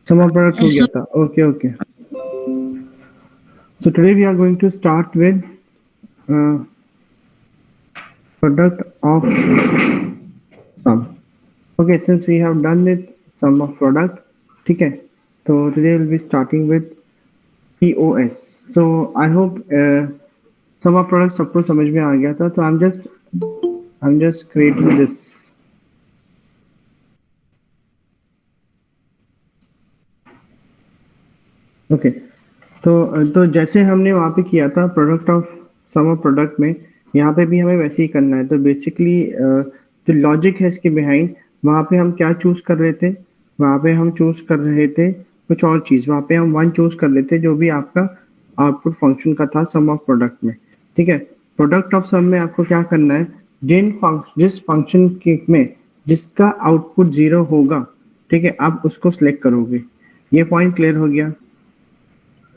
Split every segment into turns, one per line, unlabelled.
Sum of product हो गया था. Okay. So today we are going to start with product of sum. Okay, since we have done with sum of product, ठीक है. So today we'll be starting with POS. So I hope sum of product सबको समझ में आ गया था. So I'm just creating this. Okay तो जैसे हमने वहाँ पे किया था product of sum of product में, यहाँ पे भी हमें वैसे ही करना है. तो बेसिकली जो लॉजिक है इसके बिहाइंड, वहाँ पे हम क्या चूज कर रहे थे, वहाँ पे हम चूज कर रहे थे कुछ और चीज. वहाँ पे हम 1 चूज कर लेते जो भी आपका आउटपुट फंक्शन का था सम ऑफ प्रोडक्ट में. ठीक है, प्रोडक्ट ऑफ सम में आपको क्या करना है, जिस फंक्शन में जिसका आउटपुट 0 होगा, ठीक है, आप उसको सिलेक्ट करोगे. ये पॉइंट क्लियर हो गया.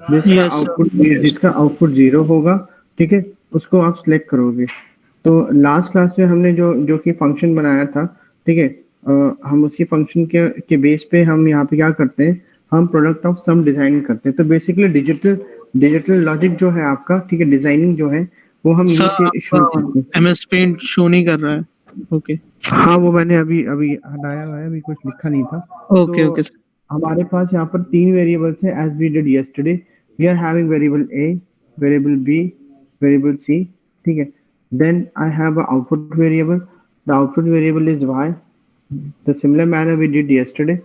जिसका आउटपुट 0 होगा, ठीक है, उसको आप सिलेक्ट करोगे. तो लास्ट क्लास में हमने जो कि फंक्शन बनाया था, ठीक है, हम उसी फंक्शन के बेस पे हम यहाँ पे क्या करते हैं, हम प्रोडक्ट ऑफ सम डिजाइन करते हैं. तो बेसिकली डिजिटल लॉजिक जो है आपका, ठीक है, डिजाइनिंग जो है वो हम यहीं से शुरू करते हैं.
MS पेंट शो नहीं कर रहा है. ओके.
हाँ, वो मैंने अभी हटाया हुआ है, अभी कुछ लिखा नहीं था.
ओके.
हमारे पास यहाँ पर 3 वेरिएबल्स हैं as we did yesterday. We are having variable A, variable B, variable C. ठीक है, then I have a output variable. The output variable is y. The similar manner we did yesterday.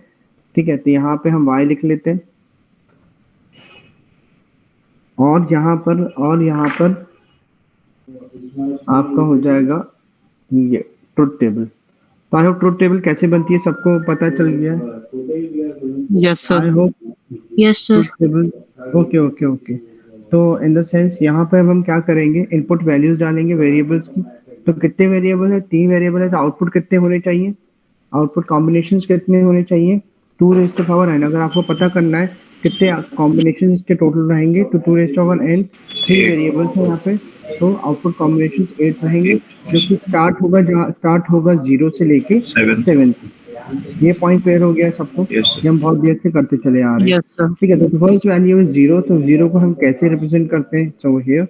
ठीक है, तो यहाँ पे हम y लिख लेते हैं और यहाँ पर आपका हो जाएगा ये ट्रुथ टेबल. तो आई होप ट्रुथ टेबल कैसे बनती है सबको पता चल गया.
Yes sir.
I hope
yes sir.
Okay. तो इन द सेंस यहाँ पे हम क्या करेंगे, इनपुट वैल्यूज डालेंगे वेरिएबल्स की. तो कितने वेरिएबल है, 3 वेरिएबल है. तो आउटपुट कितने होने चाहिए, आउटपुट कॉम्बिनेशंस कितने होने चाहिए, 2n. अगर आपको पता करना है कितने कॉम्बिनेशन इसके टोटल रहेंगे, तो 2n 3 वेरिएबल्स है यहाँ पे. तो आउटपुट कॉम्बिनेशन 8 रहेंगे, जो कि स्टार्ट होगा 0 से लेके 7. ये पॉइंट क्लियर हो गया सबको. ये हम बहुत देर से करते चले आ रहे हैं.
Yes sir.
ठीक है, तो फर्स्ट वैल्यू इज 0. तो 0 को हम कैसे रिप्रेजेंट करते हैं, सो हियर.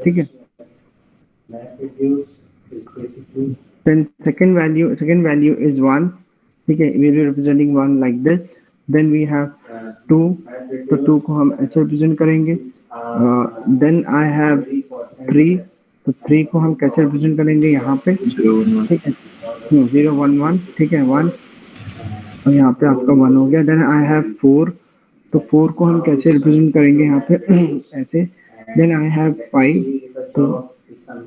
ठीक है, then second value is 1. ठीक है, we will representing 1 like this. Then we have 2. तो 2 को हम ऐसे रिप्रेजेंट करेंगे. then I have 3. तो 3 को हम कैसे रिप्रेजेंट करेंगे यहाँ पे, ठीक है, 0 1 1. ठीक है, 1 और यहाँ पे आपका 1 हो गया. Then I have 4. तो 4 को हम कैसे रिप्रेजेंट करेंगे यहाँ पे ऐसे. Then I have 5. तो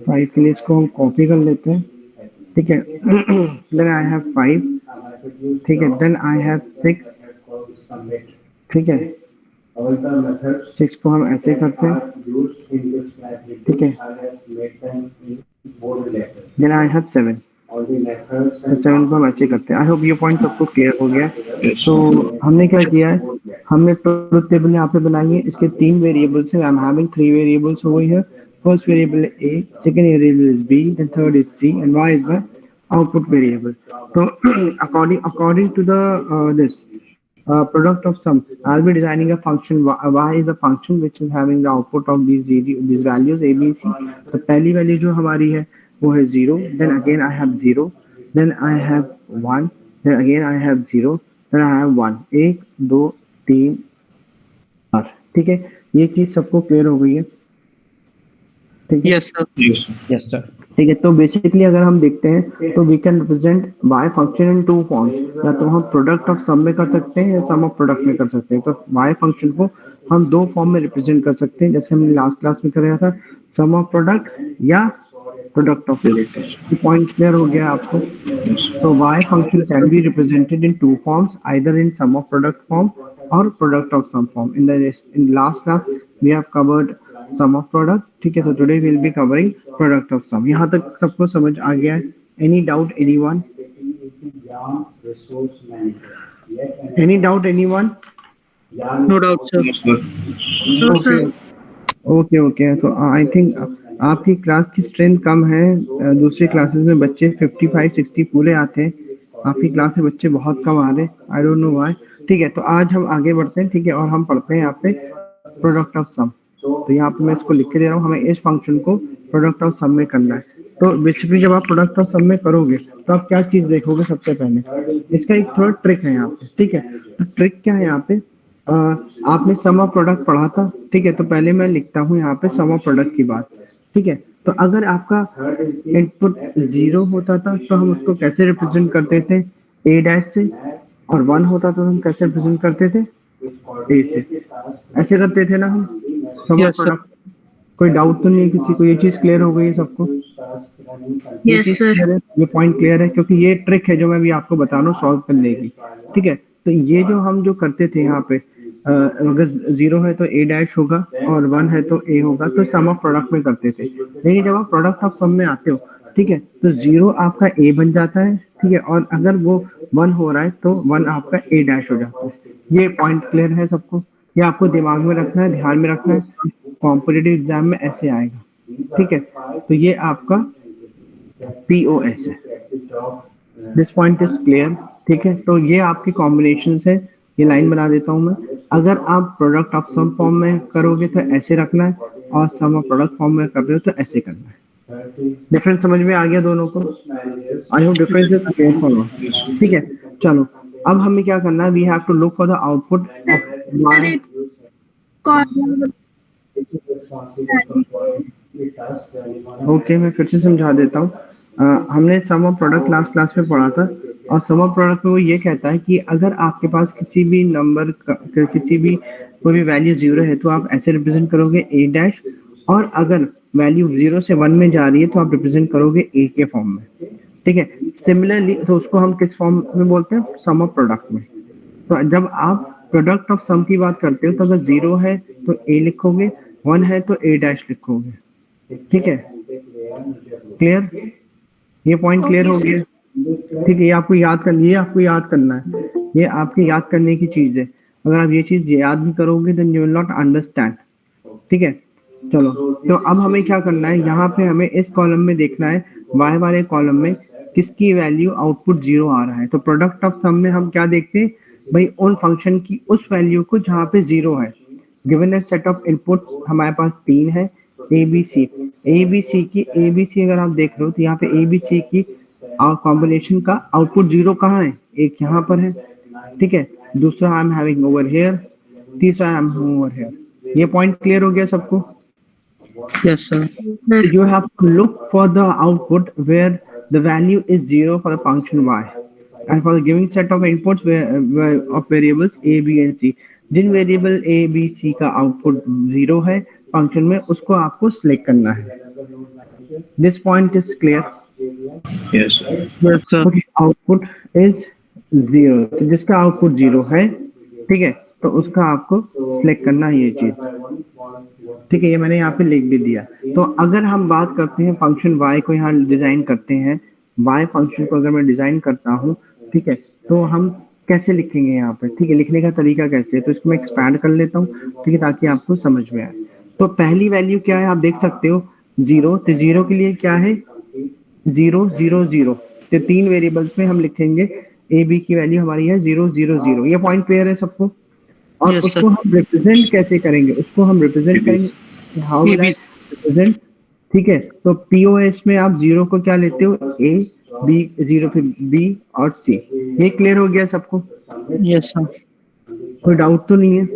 5 के लिए इसको हम कॉपी कर लेते हैं. ठीक है, देन आई हैव 5. ठीक है, देन आई हैव 6. ठीक है, 6 को हम ऐसे करते हैं. ठीक है, देन आई हैव 7. तो 7 को हम ऐसे करते हैं. आई होप ये पॉइंट सबको क्लियर हो गया. तो हमने क्या किया है, हमने ट्रुथ टेबल यहाँ पे बनाई है. इसके 3 वेरिएबल्स हैं. आई am having 3 variables over here. First variable a, second variable is b, then third is c, and y is my output variable. So according to the this product of sum, I'll be designing a function. Y is the function which is having the output of these values a, b, c. तो पहली value जो हमारी है वो है 0. Then again I have 0. Then I have 1. Then again I have 0. Then I have 1. 1 2 3 4. ठीक है, ये चीज सबको क्लियर हो गई है.
Yes sir.
ठीक है, तो बेसिकली अगर हम देखते हैं तो we can represent y function in 2 forms. या तो हम प्रोडक्ट ऑफ सम में कर सकते हैं या सम ऑफ प्रोडक्ट में कर सकते हैं. तो y फंक्शन को हम 2 फॉर्म में रिप्रेजेंट कर सकते हैं, जैसे हमने लास्ट क्लास में कराया था, सम ऑफ प्रोडक्ट या product of product. Point clear हो गया आपको. तो y function can be represented in 2 forms, either in sum of product form और product of sum form. In last class we have covered sum of product. ठीक है, तो today we will be covering product of sum. यहाँ तक सबको समझ आ गया है? Any doubt anyone? Any doubt anyone?
No doubt sir.
Okay. तो आई थिंक आपकी क्लास की स्ट्रेंथ कम है. दूसरी क्लासेस में बच्चे 55-60 पूरे आते हैं. आपकी क्लास में बच्चे बहुत कम आ रहे. I don't know why. ठीक है, तो आज हम आगे बढ़ते हैं, ठीक है, और हम पढ़ते हैं यहाँ पे प्रोडक्ट ऑफ सम। तो यहाँ पे मैं इसको लिख के दे रहा हूँ, हमें इस फंक्शन को प्रोडक्ट ऑफ सम में करना है। तो बेसिकली जब आप प्रोडक्ट ऑफ सम में करोगे तो आप क्या चीज देखोगे सबसे पहले, इसका एक थोड़ा ट्रिक है यहाँ पे, ठीक है। तो ट्रिक क्या है यहाँ पे, आपने सम ऑफ प्रोडक्ट पढ़ा था, ठीक है, तो पहले मैं लिखता हूँ यहाँ पे सम ऑफ प्रोडक्ट की बात, ठीक है। तो अगर आपका इनपुट 0 होता था तो हम उसको कैसे रिप्रेजेंट करते थे, ए डैश से, और 1 होता था तो हम कैसे रिप्रेजेंट करते थे, ए से। ऐसे करते थे ना हम सम ऑफ
Yes, sir.
प्रोडक्ट। कोई डाउट तो नहीं है किसी को, ये चीज क्लियर हो गई है सबको? ये
Yes,
चीज
sir.
क्लियर है, ये पॉइंट क्लियर है, क्योंकि ये ट्रिक है जो मैं भी आपको बता रहा हूँ सॉल्व करने की, ठीक है। तो ये जो हम जो करते थे यहाँ पे, अगर 0 है तो ए डैश होगा और 1 है तो ए होगा, तो सम ऑफ प्रोडक्ट में करते थे। लेकिन जब आप प्रोडक्ट ऑफ सम में आते हो, ठीक है, तो 0 आपका ए बन जाता है, ठीक है, और अगर वो 1 हो रहा है तो 1 आपका ए डैश हो जाता है। ये पॉइंट क्लियर है सबको? ये आपको दिमाग में रखना है, ध्यान में रखना है, कॉम्पिटिटिव एग्जाम में ऐसे आएगा, ठीक है। तो ये आपका POS है, दिस पॉइंट इज क्लियर, ठीक है। तो ये आपकी कॉम्बिनेशन है, ये लाइन बना देता हूं मैं। अगर आप प्रोडक्ट ऑफ सम फॉर्म में करोगे तो ऐसे रखना है, और सम ऑफ प्रोडक्ट फॉर्म में कर रहे हो तो ऐसे करना है। डिफरेंस समझ में आ गया दोनों को? I hope difference is clear for all, ठीक है। चलो अब हमें क्या करना है, we have to look for the output of y। Okay, मैं फिर से समझा देता हूँ। हमने sum of product last class में पढ़ा था, और सम ऑफ प्रोडक्ट में वो ये कहता है कि अगर आपके पास किसी भी नंबर का किसी भी कोई भी वैल्यू 0 है तो आप ऐसे रिप्रेजेंट करोगे ए डैश, और अगर वैल्यू 0 से 1 में जा रही है तो आप रिप्रेजेंट करोगे ए के फॉर्म में, ठीक है। सिमिलरली तो उसको हम किस फॉर्म में बोलते हैं, सम ऑफ प्रोडक्ट में। तो जब आप प्रोडक्ट ऑफ सम की बात करते हो तो अगर 0 है तो ए लिखोगे, 1 है तो ए डैश लिखोगे, ठीक है। क्लियर? ये पॉइंट क्लियर हो गया, ठीक है। ये आपको याद करना है, ये आपके याद करने की चीज है। अगर आप ये चीज याद नहीं करोगे then you will not understand, ठीक है। चलो, तो अब हमें क्या करना है, यहाँ पे हमें इस कॉलम में देखना है, y वाले कॉलम में किसकी वैल्यू आउटपुट 0 आ रहा है। तो प्रोडक्ट ऑफ सम में हम क्या देखते हैं भाई, उन फंक्शन की उस वैल्यू को जहाँ पे 0 है। Given A set of input हमारे पास 3 है, ABC अगर आप देख रहे हो तो यहाँ पे ABC की कॉम्बिनेशन का आउटपुट 0 कहाँ है, एक यहाँ पर है, ठीक है। दूसरा आई एम हैविंग ओवर हियर, तीसरा आई एम ओवर हियर। ये पॉइंट क्लियर हो गया सबको?
Yes, sir.
You have to look for the output where the value is 0 for the function y, and for the given set of inputs of variables a, b and c, जिन variable a, b, c का output 0 है function में, उसको आपको select करना है। This point is clear?
Yes, sir.
Yes, sir.
Output is 0, तो जिसका आउटपुट 0 है, ठीक है, तो उसका आपको सिलेक्ट करना है ये चीज, ठीक है। ये मैंने यहाँ पे लिख भी दिया। तो अगर हम बात करते हैं फंक्शन y को, यहाँ डिजाइन करते हैं y फंक्शन को, अगर मैं डिजाइन करता हूँ, ठीक है, तो हम कैसे लिखेंगे यहाँ पे, ठीक है। लिखने का तरीका कैसे है, तो इसको मैं एक्सपैंड कर लेता हूँ, ठीक है, ताकि आपको समझ में आए। तो पहली वैल्यू क्या है, आप देख सकते हो 0, तो 0 के लिए क्या है, 0 0 0। तो 3 वेरिएबल्स में हम लिखेंगे, ए बी की वैल्यू हमारी है 0 0 0। ये पॉइंट क्लियर है सबको? और
Yes,
उसको हम रिप्रेजेंट कैसे करेंगे, उसको हम रिप्रेजेंट करेंगे हाउ विल आई रिप्रेजेंट, ठीक है। तो पीओएस में आप 0 को क्या लेते हो, ए, बी 0 फिर बी और सी। ये क्लियर हो गया सबको?
Yes, sir.
कोई डाउट तो नहीं है,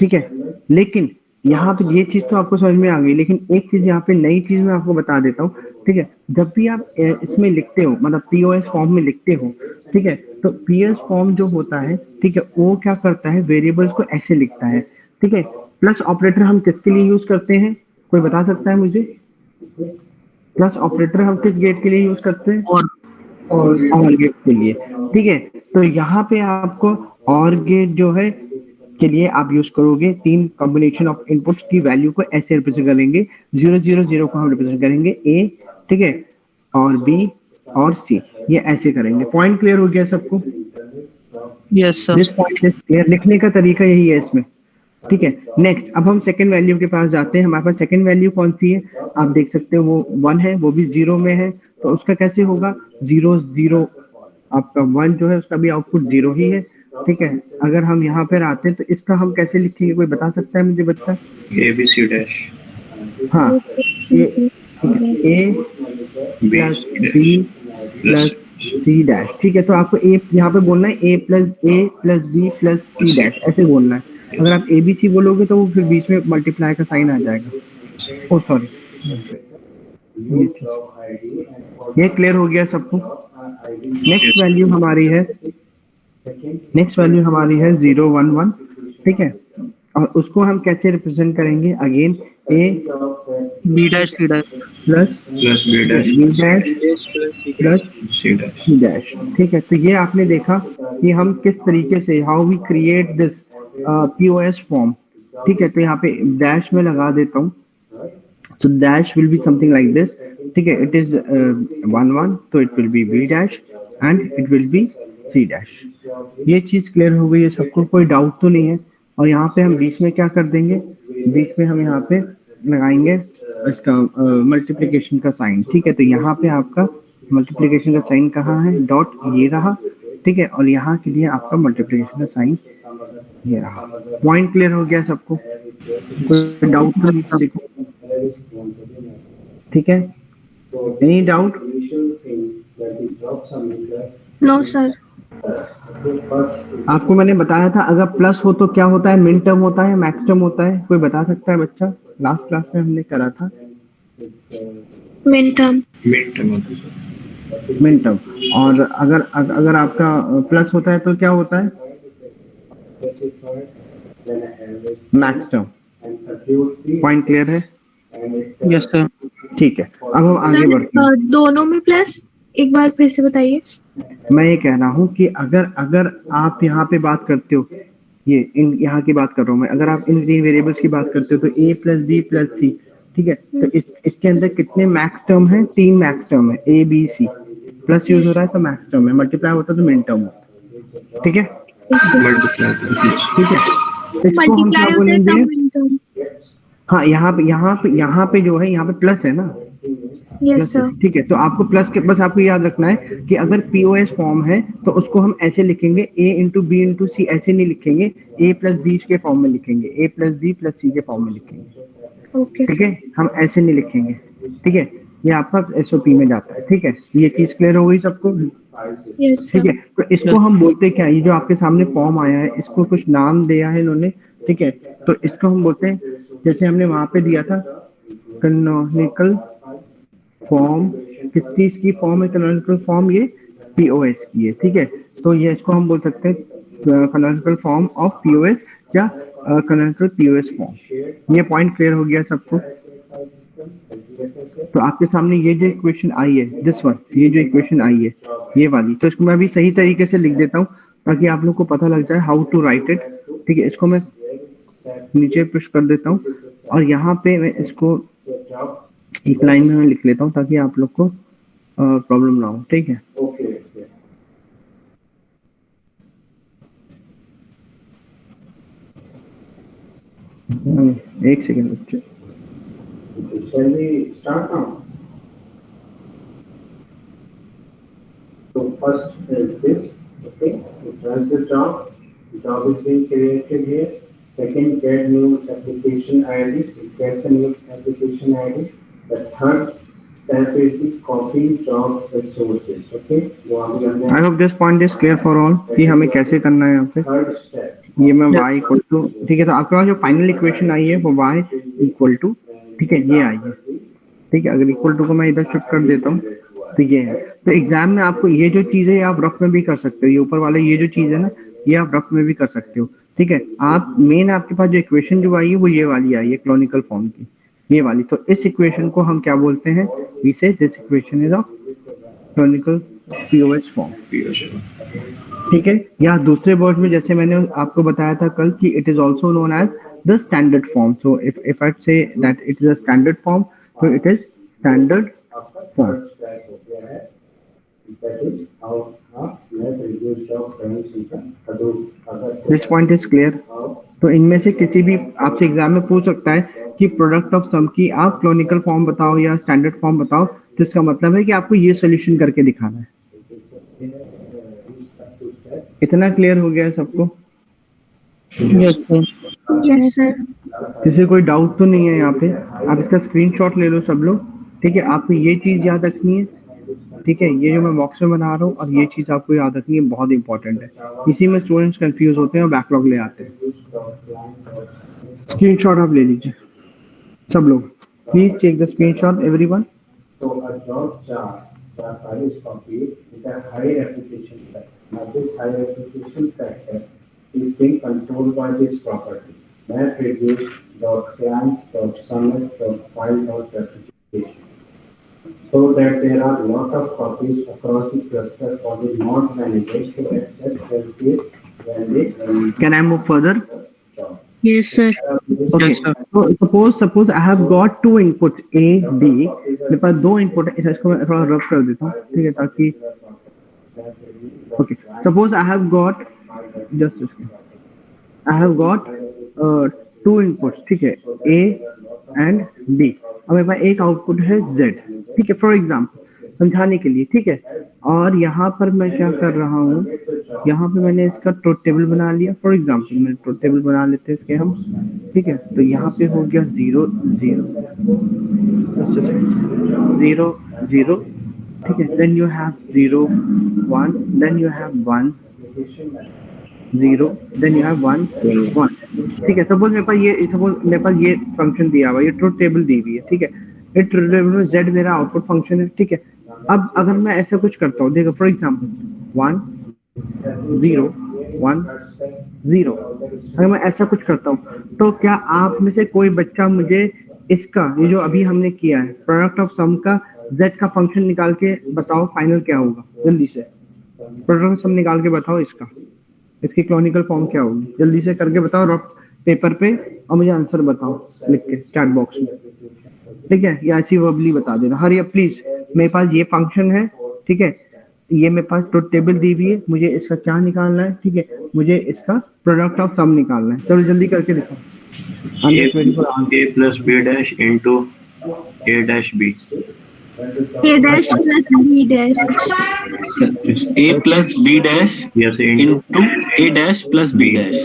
ठीक है। लेकिन यहाँ पे ये चीज तो आपको समझ में आ गई, लेकिन एक चीज यहाँ पे नई चीज मैं आपको बता देता हूँ, ठीक है। जब भी आप इसमें लिखते हो, मतलब पीओएस फॉर्म में लिखते हो, ठीक है, तो पीएस फॉर्म जो होता है, ठीक है, वो क्या करता है, वेरिएबल्स को ऐसे लिखता है, ठीक है। प्लस ऑपरेटर हम किसके लिए यूज करते हैं, कोई बता सकता है मुझे? प्लस ऑपरेटर हम किस गेट के लिए यूज करते हैं? और गेट के लिए, ठीक है। तो यहाँ पे आपको और गेट जो है के लिए आप यूज करोगे 3 कॉम्बिनेशन ऑफ इनपुट्स की वैल्यू को ऐसे रिप्रेजेंट करेंगे, 0 0 0 को हम रिप्रेजेंट करेंगे ए, ठीक है, और बी और सी, ये ऐसे करेंगे। पॉइंट क्लियर हो गया सबको?
Yes, sir.
This point is clear. लिखने का तरीका यही है इसमें, ठीक है। नेक्स्ट अब हम सेकंड वैल्यू के पास जाते हैं। हमारे पास सेकंड वैल्यू कौन सी है, आप देख सकते हो वो 1 है, वो भी 0 में है, तो उसका कैसे होगा, 0 0, आपका 1 जो है उसका भी आउटपुट 0 ही है, ठीक है, अगर हम यहाँ पर आते हैं तो इसका हम कैसे लिखेंगे, कोई बता सकता है मुझे बच्चा?
ABC dash.
हाँ, ये ठीक है, A plus B plus C dash, ठीक है। तो आपको ए यहाँ पे बोलना है A plus B plus C dash, ऐसे बोलना है। अगर आप ए बी सी बोलोगे तो वो फिर बीच में मल्टीप्लाई का साइन आ जाएगा। ओ सॉरी, ये क्लियर हो गया सबको? नेक्स्ट वैल्यू हमारी है 0 1 1, ठीक है। और उसको हम कैसे रिप्रेजेंट करेंगे? Again A
B dash C dash.
Plus
Plus B dash.
B dash plus
C dash.
C dash, ठीक है। तो ये आपने देखा कि हम किस तरीके से how we create this POS form, ठीक है। तो यहाँ पे डैश में लगा देता हूँ, so dash will be something like this, ठीक है। it is 1 1, तो it will be b dash and it will be c dash। ये चीज क्लियर हो गई है सबको? कोई डाउट तो नहीं है? और यहाँ पे हम बीच में क्या कर देंगे? बीच में हम यहाँ पे लगाएंगे इसका मल्टीप्लिकेशन का साइन, ठीक है। तो यहाँ पे आपका मल्टीप्लिकेशन का साइन कहाँ है? डॉट ये रहा, ठीक है। और यहाँ के लिए आपका मल्टीप्लिकेशन का साइन ये रहा। पॉइंट क्लियर हो गया सबको? कोई डाउट तो नहीं किसी को? ठीक है, एनी डाउट?
No sir.
आपको मैंने बताया था अगर प्लस हो तो क्या होता है? मिन टर्म होता है, मैक्स टर्म होता है? कोई बता सकता है बच्चा? लास्ट क्लास में हमने करा था
मिन टर्म।
Min term. और अगर आपका प्लस होता है तो क्या होता है? Max term. पॉइंट क्लियर है?
Yes sir.
ठीक है, अब हम आगे बढ़ते हैं।
दोनों में प्लस, एक बार फिर से बताइए।
मैं ये कह रहा हूँ कि अगर आप यहाँ पे बात करते हो, ये यहाँ की बात कर रहा हूँ मैं, अगर आप इन तीन वेरिएबल्स की बात करते हो तो a प्लस बी प्लस सी, ठीक है। तो इसके अंदर कितने मैक्स टर्म है? 3 मैक्स टर्म है, a b c। Plus use हो रहा है तो मैक्स टर्म है, मल्टीप्लाई होता है तो मिन टर्म होता है, ठीक है। ठीक है, इसको हम क्या बोलेंगे? हाँ, यहाँ पे जो है, यहाँ पे प्लस है ना?
Yes sir.
ठीक है, तो आपको प्लस के बस आपको याद रखना है कि अगर पीओएस फॉर्म है तो उसको हम ऐसे लिखेंगे, a इंटू बी इंटू सी, ऐसे नहीं लिखेंगे, a प्लस बी के फॉर्म में लिखेंगे, a प्लस बी प्लस सी के फॉर्म में लिखेंगे,
ओके
ठीक है। हम ऐसे नहीं लिखेंगे, ठीक है। ये आपका एसओपी में जाता है, ठीक है। ये चीज क्लियर हो गई सबको?
यस
ठीक
सर।
है, तो इसको हम बोलते क्या? ये जो आपके सामने फॉर्म आया है, इसको कुछ नाम दिया है इन्होंने, ठीक है। तो इसको हम बोलते हैं, जैसे हमने वहां पे दिया था, कैनोनिकल फॉर्म। किस चीज की फॉर्म है कैनोनिकल फॉर्म? ये पीओएस की है, ठीक है। तो ये इसको हम बोल सकते हैं कैनोनिकल फॉर्म ऑफ पीओएस या कैनोनिकल पीओएस फॉर्म। ये पॉइंट क्लियर हो गया सबको? तो आपके सामने ये जो इक्वेशन आई है, दिस वन, ये जो इक्वेशन आई है ये वाली, तो इसको मैं अभी सही तरीके से लिख देता हूँ ताकि आप लोग को पता लग जाए हाउ टू राइट इट, ठीक है। इसको मैं नीचे पुश कर देता हूँ और यहाँ पे मैं इसको एक लाइन में मैं लिख लेता हूँ ताकि आप लोग को प्रॉब्लम ना हो, ठीक है। एक सेकेंड बच्चे। Shall we start now? So first is this, okay? So as the job is being created here. Second, get new application ID. It gets a new application ID. The third step is the copy job resources, okay? I hope this point is clear for all कि हमें कैसे करना है यहाँ पे। Third step. ये मैं y equal to, ठीक है। तो आपके पास जो फाइनल इक्वेशन आई है वो y इक्वल टू, ठीक है, ये आई है, ठीक है। अगर इक्वल टू को मैं इधर शिफ्ट कर देता हूँ तो ये है। तो एग्जाम में आपको ये जो चीज है आप रफ में भी कर सकते हो, ये ऊपर वाला ये जो चीज है ना, ये आप रफ में भी कर सकते हो, ठीक है। आप मेन आपके पास जो इक्वेशन जो आई है वो ये वाली आई है क्लोनिकल फॉर्म की, ये वाली। तो इस इक्वेशन को हम क्या बोलते हैं? We say this equation is of canonical POS form, ठीक है। या दूसरे वर्ड में जैसे मैंने आपको बताया था कल कि it is also known as the standard form. So if I say that it is a standard form, so it is standard form. This point is clear? तो इनमें से किसी भी आपसे एग्जाम में पूछ सकता है कि प्रोडक्ट ऑफ सम की आप क्लोनिकल फॉर्म बताओ या स्टैंडर्ड फॉर्म बताओ, तो इसका मतलब है कि आपको ये सॉल्यूशन करके दिखाना है। इतना क्लियर हो गया है सबको?
Yes sir.
Yes sir.
किसी कोई डाउट तो नहीं है यहाँ पे? आप इसका स्क्रीनशॉट ले लो सब लोग, ठीक है? आपको ये चीज याद रखनी है, ठीक है? ये जो मैं बॉक्स में बना रहा हूँ और ये चीज आपको याद रखनी है, बहुत इंपॉर्टेंट है। इसी में स्टूडेंट्स कंफ्यूज होते हैं और बैकलॉग ले आते हैं। स्क्रीनशॉट आप ले लीजिए सब लोग, please take the screenshot everyone.
So a job chart where file is copied with a high replication factor. Now this high replication factor is being controlled by this property. Map reduce dot clamp dot summit dot file dot replication. So that there are lot of copies across the cluster for the node managers to access their case when they
Can I move further?
Yes sir.
Okay.
Yes, sir.
So suppose I have got two inputs A, B. मेरे पास दो input है, इसको मैं थोड़ा रब कर देता हूँ, ठीक है? ताकि okay. Suppose I have got just I have got two inputs, ठीक है? A and B. अब मेरे पास एक आउटपुट है Z, ठीक है? फॉर एग्जाम्पल समझाने के लिए, ठीक है? और यहाँ पर मैं क्या कर रहा हूँ, यहाँ पे मैंने इसका ट्रुथ टेबल बना लिया। फॉर एग्जाम्पल मैं ट्रुथ टेबल बना लेते हैं इसके हम, ठीक है? तो यहाँ पे हो गया 0 0 0 0, ठीक है? Then you have 0 1, then you have 1 0, then you have 1 1, ठीक है? सपोज मेरे पास ये फंक्शन दिया हुआ है, ये ट्रुथ टेबल दी हुई है, ठीक है? ये ट्रुथ टेबल में z मेरा आउटपुट फंक्शन है, ठीक है? अब अगर मैं ऐसा कुछ करता हूँ, देखो फॉर एग्जाम्पल 1 0 1 0, अगर मैं ऐसा कुछ करता हूँ तो क्या आप में से कोई बच्चा मुझे इसका, ये जो अभी हमने किया है प्रोडक्ट ऑफ सम का z का फंक्शन निकाल के बताओ फाइनल क्या होगा? जल्दी से प्रोडक्ट ऑफ सम निकाल के बताओ, इसकी क्लोनिकल फॉर्म क्या होगी? जल्दी से करके बताओ रफ पेपर पे, और मुझे आंसर बताओ लिख के चैट बॉक्स में, ठीक है? या ऐसी वर्बली बता देना, हरी अप प्लीज। मेरे पास ये फंक्शन है, ठीक है? ये मेरे पास ट्रुथ टेबल दी हुई है, मुझे इसका क्या निकालना है, ठीक है? मुझे इसका प्रोडक्ट ऑफ सम निकालना है। चलो जल्दी करके दिखाओ।
A plus B dash into A dash B.
A dash plus B dash।
A plus B dash
Yes, into
into A dash plus B dash.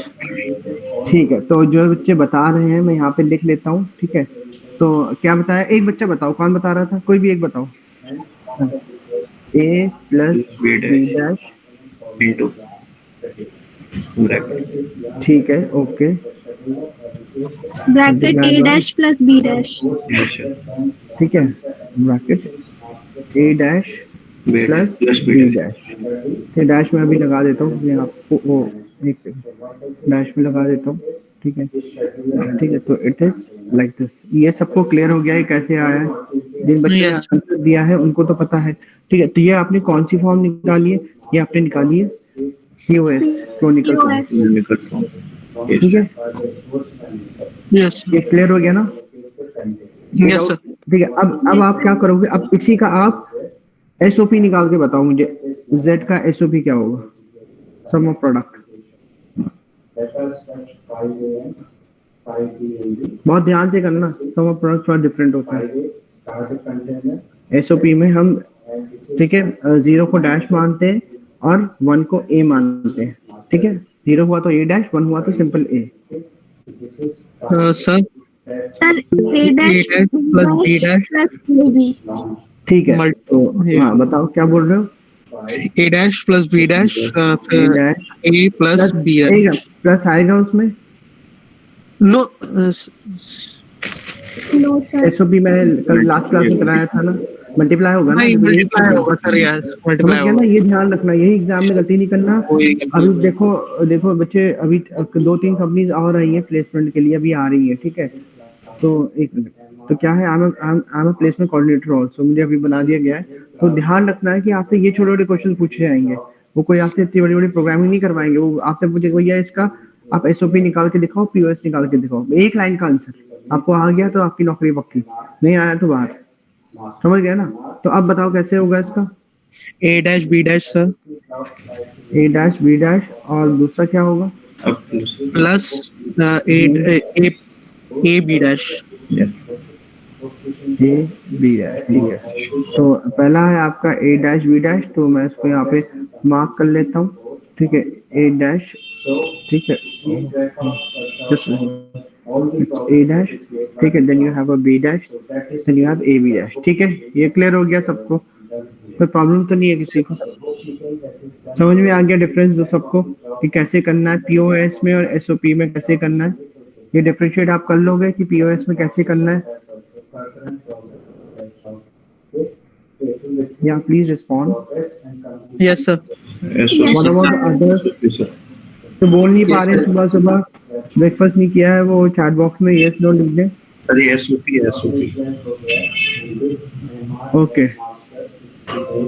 ठीक है, तो जो बच्चे बता रहे हैं मैं यहाँ पे लिख लेता हूँ, ठीक है? तो क्या बताया? एक बच्चा बताओ, कौन बता रहा था? कोई भी एक बताओ। A plus B dash
into bracket.
ठीक है, okay.
Bracket A dash plus B dash।
Yes, sir.
ठीक है, bracket A dash
B
plus
plus
B
B dash.
Dash, ये डैश मैं अभी लगा देता हूँ, मैं आपको वो एक डैश में लगा देता हूँ, ठीक है? ठीक है, तो इट इज लाइक दिस। ये सबको क्लियर हो गया है कैसे आया है? जिन बच्चे ने
Yes.
आंसर दिया है उनको तो पता है, ठीक है? तो ये आपने कौन सी फॉर्म निकाली है? ये आपने निकाली है QoS, chronicle form,
QoS।
Unical form. Yes,
ठीक है?
यस
ये क्लियर हो गया ना?
Yes sir.
ठीक है, अब आप क्या करोगे? अब इसी का आप SOP निकाल के बताओ मुझे, Z का SOP क्या होगा? Sum of product.
let us touch 5 AM, 5 PMB,
बहुत ध्यान से करना, सम ऑफ प्रोडक्ट थोड़ा डिफरेंट होता है।
5 start a container
SOP में हम,
and this is
ठीक है, 0 को डैश मानते हैं और 1 को A मानते हैं, ठीक है? 0 हुआ तो A डैश, 1 हुआ तो simple A।
Sir
sir A dash
plus B dash
plus B।
ठीक है,
Mult-
तो हाँ बताओ क्या बोल रहे हो?
A dash plus B dash
A
फिर
डैश
A plus B
आएगा,
dash।
प्लस आएगा उसमें।
No
no sir.
SOP मैंने कल लास्ट क्लास में कराया था ना, मल्टीप्लाई होगा ना?
नहीं मल्टीप्लाई होगा सर, यस
समझ
मल्टीप्लाई
गया ना?
होगा।
ये ध्यान रखना, यही एग्जाम में गलती नहीं करना।
कोई
अभी देखो बच्चे, अभी 2-3 कंपनीज और रही है प्लेसमेंट के लिए, अभी आ रही है, ठीक है? तो एक मिनट, तो क्या है, I am placement coordinator also, मुझे अभी बना दिया गया है। तो ध्यान रखना है कि आपसे ये छोटे छोटे क्वेश्चन पूछे जाएंगे, वो कोई आपसे इतनी बड़ी बड़ी प्रोग्रामिंग नहीं करवाएंगे। वो आपसे पूछेगा भैया इसका आप SOP निकाल के दिखाओ, POS निकाल के दिखाओ, एक लाइन का आंसर। आपको आ गया तो आपकी नौकरी पक्की, नहीं आया तो बाहर। समझ गया ना? तो अब बताओ कैसे होगा इसका?
A dash B dash sir
A dash B dash, और दूसरा क्या होगा?
Up plus.
Plus A B dash।
Yes, A B dash, ठीक है। तो पहला है आपका A डैश B डैश, तो मैं इसको यहाँ पे मार्क कर लेता हूँ, ठीक है? ए डैश,
So
ठीक है,
keep track of
just
all the
A dash, ठीक है, then you have a B dash,
So that is
then you have A B dash, ठीक है, ये क्लियर हो गया सबको, कोई प्रॉब्लम तो नहीं है किसी को, समझ में आ गया डिफरेंस दो सबको कि कैसे करना है पीओएस में और एसओपी में कैसे करना है, ये डिफरेंशिएट आप कर लोगे कि पीओएस में कैसे करना है, या please respond.
Yes sir.
What about others? तो बोल नहीं पा रहे, सुबह सुबह ब्रेकफास्ट नहीं किया है, वो चैट बॉक्स में यस नो लिख दें।
सर ये एसओपी
ओके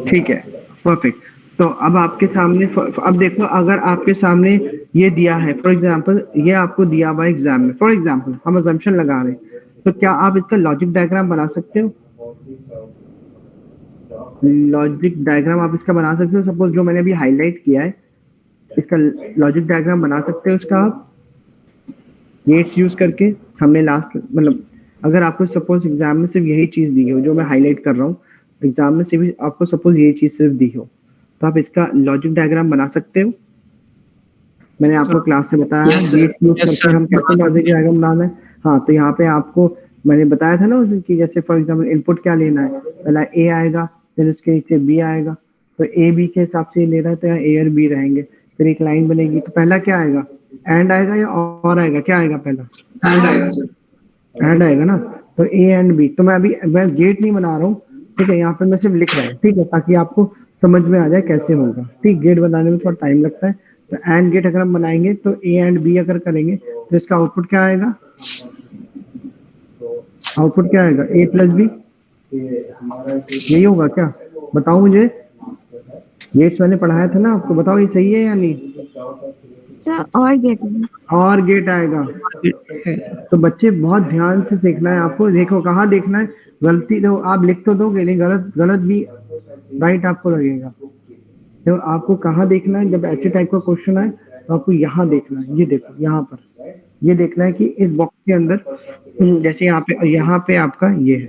ठीक है, परफेक्ट। तो अब आपके सामने, अब देखो अगर आपके सामने ये दिया है, फॉर एग्जांपल ये आपको दिया हुआ एग्जाम में, फॉर एग्जांपल हम अजम्पशन लगा रहे हैं, तो क्या आप इसका लॉजिक डायग्राम बना सकते हो? लॉजिक डायग्राम आप इसका बना सकते हो, सपोज जो मैंने अभी हाईलाइट किया है इसका लॉजिक डायग्राम बना सकते हो इसका आप गेट्स यूज करके। हमने लास्ट मतलब अगर आपको सपोज एग्जाम में सिर्फ यही चीज दी हो जो मैं हाईलाइट कर रहा हूँ, एग्जाम में सिर्फ आपको सपोज यही चीज सिर्फ दी हो, तो आप इसका लॉजिक डायग्राम बना सकते हो। मैंने आपको क्लास में बताया
Yes,
गेट्स यूज
yes,
करके
sir.
हम कैसे लॉजिक डायग्राम बनाना है। हाँ, तो यहाँ पे आपको मैंने बताया था ना उस दिन की, जैसे फॉर एग्जाम्पल इनपुट क्या लेना है, पहला ए आएगा, फिर उसके नीचे बी आएगा, तो ए बी के हिसाब से ले रहा है तो यहाँ ए और बी रहेंगे, फिर एक लाइन बनेगी, तो पहला क्या आएगा, एंड आएगा या और आएगा, क्या आएगा पहला?
एंड आएगा सर।
एंड आएगा ना, तो ए एंड बी। तो मैं अभी मैं गेट नहीं बना रहा हूँ, ठीक है, यहाँ पे मैं सिर्फ लिख रहा हूँ, ठीक है, ताकि आपको समझ में आ जाए कैसे होगा। ठीक, गेट बनाने में थोड़ा टाइम लगता है, तो एंड गेट अगर हम बनाएंगे तो ए एंड बी अगर करेंगे तो इसका आउटपुट क्या आएगा? आउटपुट क्या आएगा? ए प्लस बी, यही होगा क्या? बताओ मुझे, गेट्स मैंने पढ़ाया था ना आपको, बताओ ये सही है या नहीं?
सर और गेट में
और गेट आएगा। तो बच्चे बहुत ध्यान से देखना है आपको, देखो कहाँ देखना है, गलती तो आप लिख तो दोगे नहीं, गलत गलत भी राइट आपको लगेगा। तो आपको कहाँ देखना है, जब ऐसे टाइप का क्वेश्चन आए तो आपको यहाँ देखना है, ये देखो यहाँ पर, ये देखना है कि इस बॉक्स के अंदर जैसे यहाँ पे आपका ये है,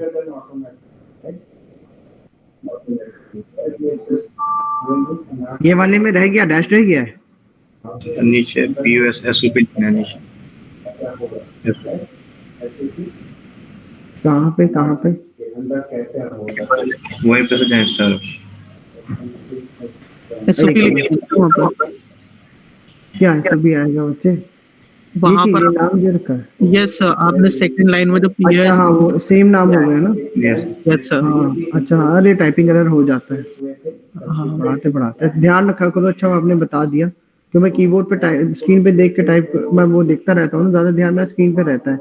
ये वाले में रह गया, डैश रह गया है
नीचे पीओएस एसओपी लिखना है नीचे।
कहाँ पे
वहीं पे से जाए स्टार।
एसओपी लिखना वहाँ पर।
क्या है, सभी आएगा बच्चे,
वहाँ पर
नाम दे रखा है।
यस सर, आपने सेकंड लाइन में जो
अच्छा
पीएस।
हाँ, वो सेम नाम हो गया ना।
Yes
yes sir.
हाँ अच्छा, अरे टाइपिंग एरर हो जाता है
हाँ
पढ़ाते पढ़ाते, ध्यान रखा करो। अच्छा आपने बता दिया, तो मैं कीबोर्ड पे स्क्रीन पे देख के टाइप मैं वो देखता रहता हूँ, ज्यादा ध्यान मेरा स्क्रीन पे रहता है,